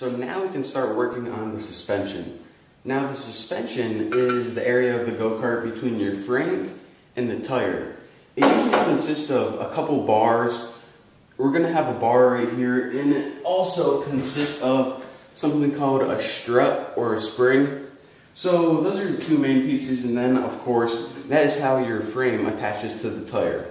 So now we can start working on the suspension. Now the suspension is the area of the go-kart between your frame and the tire. It usually consists of a couple bars. We're going to have a bar right here, and it also consists of something called a strut or a spring. So those are the two main pieces, and then of course that is how your frame attaches to the tire.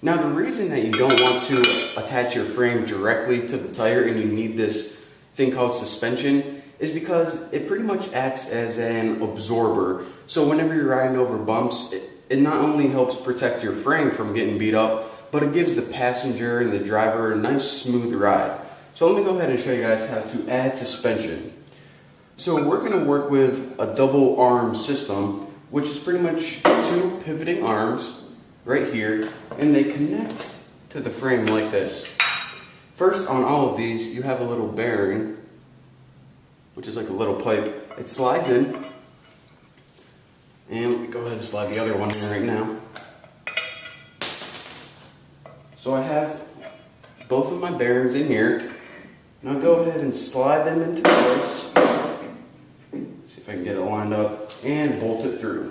Now the reason that you don't want to attach your frame directly to the tire and you need this thing called suspension is because it pretty much acts as an absorber. So whenever you're riding over bumps, it not only helps protect your frame from getting beat up, but it gives the passenger and the driver a nice smooth ride. So let me go ahead and show you guys how to add suspension. So we're going to work with a double arm system, which is pretty much two pivoting arms right here, and they connect to the frame like this. First, on all of these, you have a little bearing, which is like a little pipe. It slides in, and let me go ahead and slide the other one in right now. So I have both of my bearings in here. Now go ahead and slide them into place. See if I can get it lined up and bolt it through.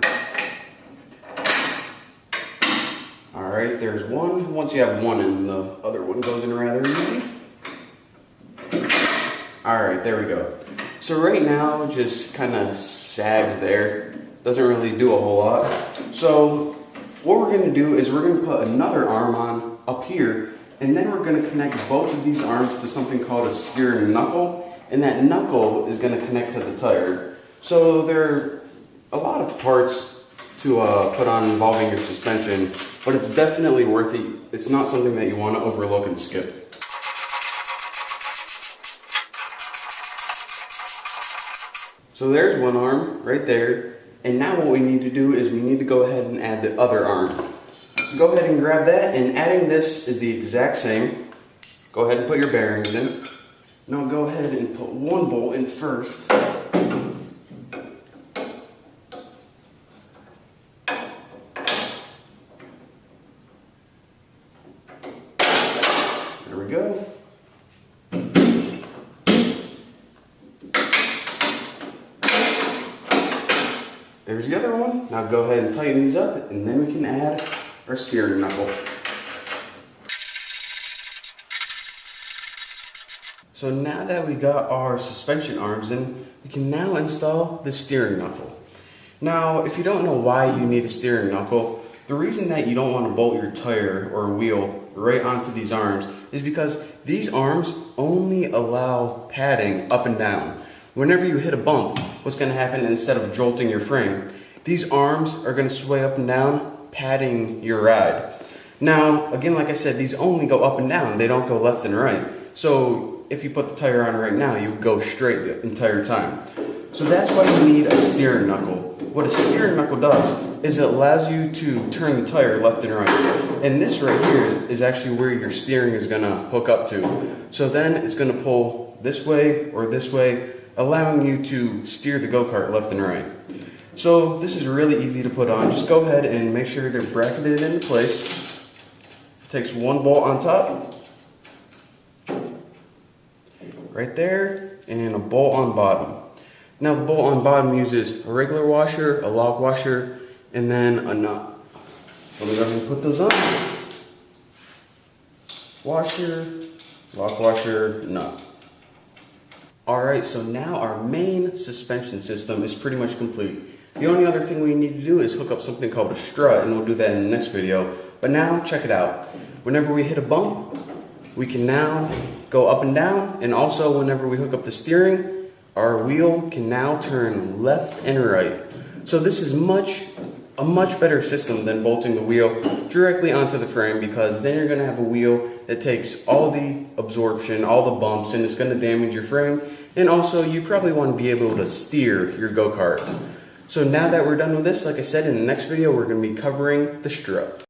Alright, there's one. Once you have one in, the other one goes in rather easy. Alright, there we go. So right now, it just kind of sags there. Doesn't really do a whole lot. So what we're going to do is we're going to put another arm on up here, and then we're going to connect both of these arms to something called a steering knuckle, and that knuckle is going to connect to the tire. So there are a lot of parts to put on involving your suspension, but it's definitely worth it. It's not something that you want to overlook and skip. So there's one arm right there, and now what we need to do is we need to go ahead and add the other arm. So go ahead and grab that, and adding this is the exact same. Go ahead and put your bearings in. Now go ahead and put one bolt in first. There we go. There's the other one. Now go ahead and tighten these up, and then we can add our steering knuckle. So now that we got our suspension arms in, we can now install the steering knuckle. Now, if you don't know why you need a steering knuckle, the reason that you don't want to bolt your tire or wheel right onto these arms is because these arms only allow padding up and down. Whenever you hit a bump, what's going to happen instead of jolting your frame, these arms are going to sway up and down, padding your ride. Now, again, like I said, these only go up and down. They don't go left and right. So if you put the tire on right now, you go straight the entire time. So that's why you need a steering knuckle. What a steering knuckle does is it allows you to turn the tire left and right. And this right here is actually where your steering is going to hook up to. So then it's going to pull this way or this way, allowing you to steer the go-kart left and right. So this is really easy to put on. Just go ahead and make sure they're bracketed into place. It takes one bolt on top, right there, and a bolt on bottom. Now the bolt on bottom uses a regular washer, a lock washer, and then a nut. So we're going to put those on. Washer, lock washer, nut. Alright, so now our main suspension system is pretty much complete. The only other thing we need to do is hook up something called a strut, and we'll do that in the next video. But now, check it out. Whenever we hit a bump, we can now go up and down, and also whenever we hook up the steering, our wheel can now turn left and right. So this is a much better system than bolting the wheel directly onto the frame, because then you're going to have a wheel that takes all the absorption, all the bumps, and it's going to damage your frame. And also, you probably want to be able to steer your go-kart. So now that we're done with this, like I said, in the next video, we're going to be covering the strut.